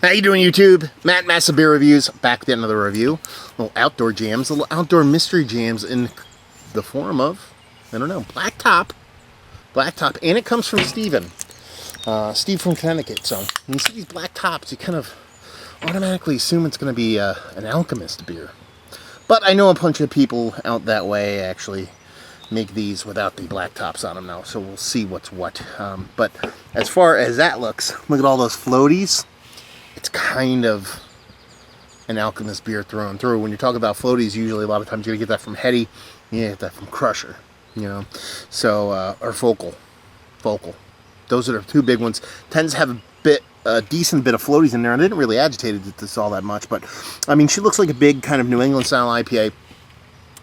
How you doing, YouTube? Matt, Massive Beer Reviews, back with another review. Little outdoor jams, little outdoor mystery jams in the form of, I don't know, Blacktop. Blacktop, and it comes from Steven. Steve from Connecticut. So when you see these black tops, you kind of automatically assume it's going to be an Alchemist beer. But I know a bunch of people out that way actually make these without the black tops on them now, so we'll see what's what. But as far as that looks, look at all those floaties. It's kind of an Alchemist beer thrown through. When you talk about floaties, usually a lot of times you're going to get that from Heady, you get that from Crusher, you know. So, or Focal. Those are the two big ones. Tends to have a decent bit of floaties in there, and I didn't really agitate this all that much, but I mean, she looks like a big kind of New England style IPA.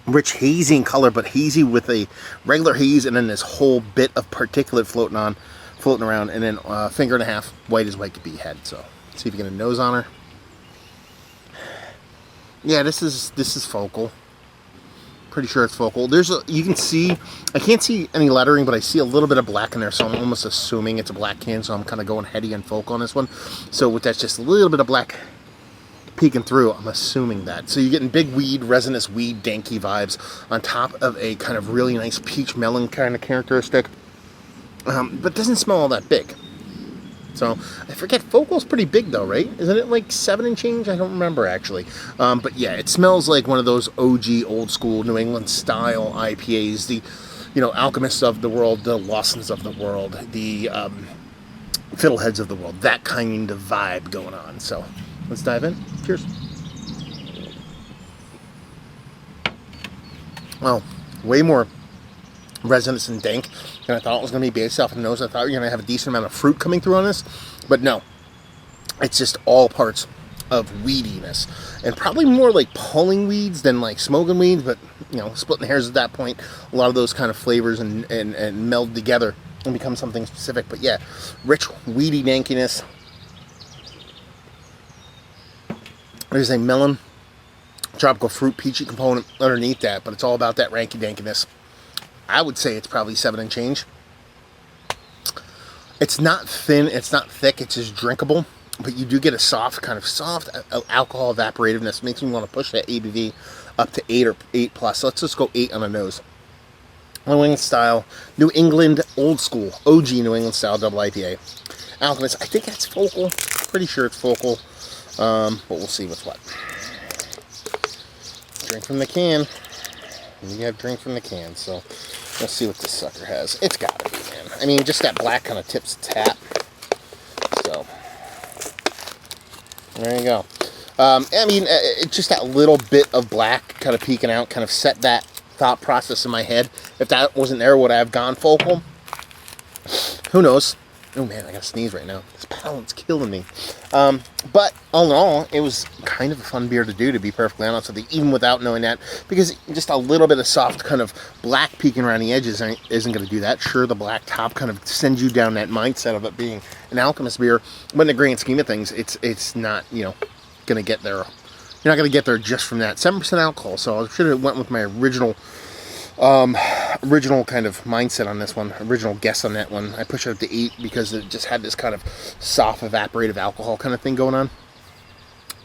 Rich hazy in color, but hazy with a regular haze, and then this whole bit of particulate floating around, and then a finger and a half, white as white could be head. So let's see if you get a nose on her. Yeah, this is Focal. Pretty sure it's Focal. You can see, I can't see any lettering, but I see a little bit of black in there, so I'm almost assuming it's a black can, so I'm kind of going Heady and Focal on this one. So with that, just a little bit of black peeking through, I'm assuming that. So you're getting big weed, resinous weed, danky vibes on top of a kind of really nice peach melon kind of characteristic. But doesn't smell all that big. So, I forget, Focal's pretty big though, right? Isn't it like 7 and change? I don't remember actually. But yeah, it smells like one of those OG, old school New England style IPAs. The, you know, Alchemists of the world, the Lawsons of the world, the Fiddleheads of the world. That kind of vibe going on. So, let's dive in. Cheers. Well, way more resonance and dank than I thought it was going to be based off of the nose. I thought you were going to have a decent amount of fruit coming through on this, but no. It's just all parts of weediness, and probably more like pulling weeds than like smoking weeds, but you know, splitting hairs at that point. A lot of those kind of flavors and meld together and become something specific. But yeah, rich weedy dankiness. There's a melon, tropical fruit, peachy component underneath that, but it's all about that ranky dankiness. I would say it's probably 7 and change. It's not thin, it's not thick, it's just drinkable, but you do get a soft alcohol evaporativeness. Makes me want to push that ABV up to 8 or 8 plus. So let's just go 8 on the nose. New England style, New England old school, OG New England style double IPA. Alchemist, I think that's Focal. Pretty sure it's Focal. But we'll see what's what. Drink from the can. We have drink from the can, so let's see what this sucker has. It's gotta be, man. I mean, just that black kind of tips tap. So, there you go. I mean, it's just that little bit of black kind of peeking out, kind of set that thought process in my head. If that wasn't there, would I have gone Focal? Who knows? Oh man, I gotta sneeze right now. This pollen's killing me. But all in all, it was kind of a fun beer to do, to be perfectly honest with you, even without knowing that, because just a little bit of soft kind of black peeking around the edges isn't going to do that. Sure, the black top kind of sends you down that mindset of it being an Alchemist beer, but in the grand scheme of things, it's not, you know, going to get there. You're not going to get there just from that 7% alcohol. So I should have went with my original kind of mindset on this one, original guess on that one. I pushed it up to 8 because it just had this kind of soft evaporative alcohol kind of thing going on.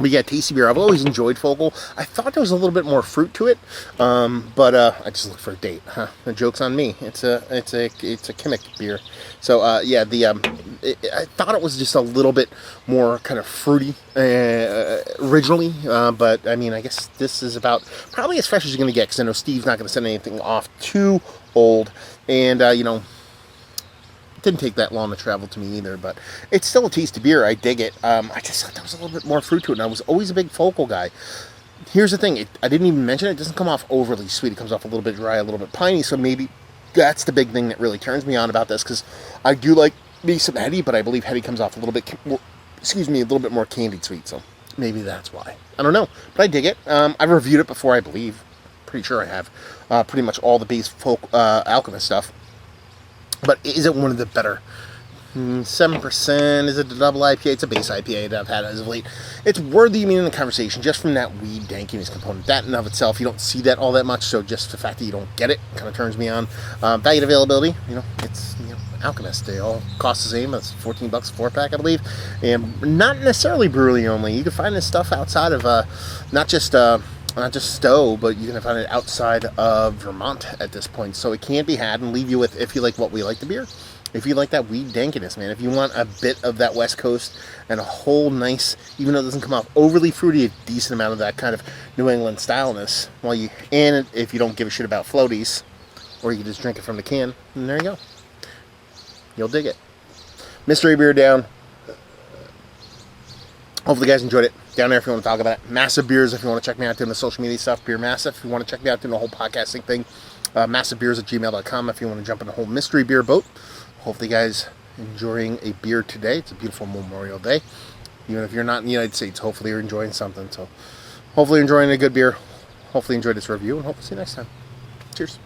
But yeah, tasty beer. I've always enjoyed Focal. I thought there was a little bit more fruit to it, but I just looked for a date. The joke's on me. It's a Kimmick beer. So yeah, I thought it was just a little bit more kind of fruity originally, but I mean, I guess this is about probably as fresh as you're going to get, because I know Steve's not going to send anything off too old, and you know, it didn't take that long to travel to me either, but it's still a tasty beer. I dig it. I just thought there was a little bit more fruit to it, and I was always a big Focal guy. Here's the thing. I didn't even mention it. It doesn't come off overly sweet. It comes off a little bit dry, a little bit piney, so maybe that's the big thing that really turns me on about this, because I do like me some Heady, but I believe Heady comes off a little bit more, a little bit more candied sweet, so maybe that's why. I don't know, but I dig it. I've reviewed it before, I believe. Pretty sure I have. Pretty much all the base Alchemist stuff. But is it one of the better? 7%, is it a double IPA? It's a base IPA that I've had as of late. It's worthy of being in the conversation just from that weed dankiness component. That in and of itself, you don't see that all that much, so just the fact that you don't get it kind of turns me on. Value and availability, you know, it's, you know, Alchemist. They all cost the same. It's 14 bucks a 4-pack, I believe, and not necessarily brewery only. You can find this stuff outside of not just Stowe, but you can find it outside of Vermont at this point. So it can be had and leave you with, if you like what we like the beer, if you like that weed dankiness, man, if you want a bit of that West Coast and a whole nice, even though it doesn't come off overly fruity, a decent amount of that kind of New England styleness, and if you don't give a shit about floaties, or you can just drink it from the can, and there you go. You'll dig it. Mystery beer down. Hopefully you guys enjoyed it. Down there if you want to talk about it. Massive Beers if you want to check me out doing the social media stuff. Beer Massive if you want to check me out doing the whole podcasting thing. massivebeers@gmail.com if you want to jump in the whole mystery beer boat. Hopefully you guys enjoying a beer today. It's a beautiful Memorial Day. Even if you're not in the United States, hopefully you're enjoying something. So hopefully you're enjoying a good beer. Hopefully you enjoyed this review, and hopefully see you next time. Cheers.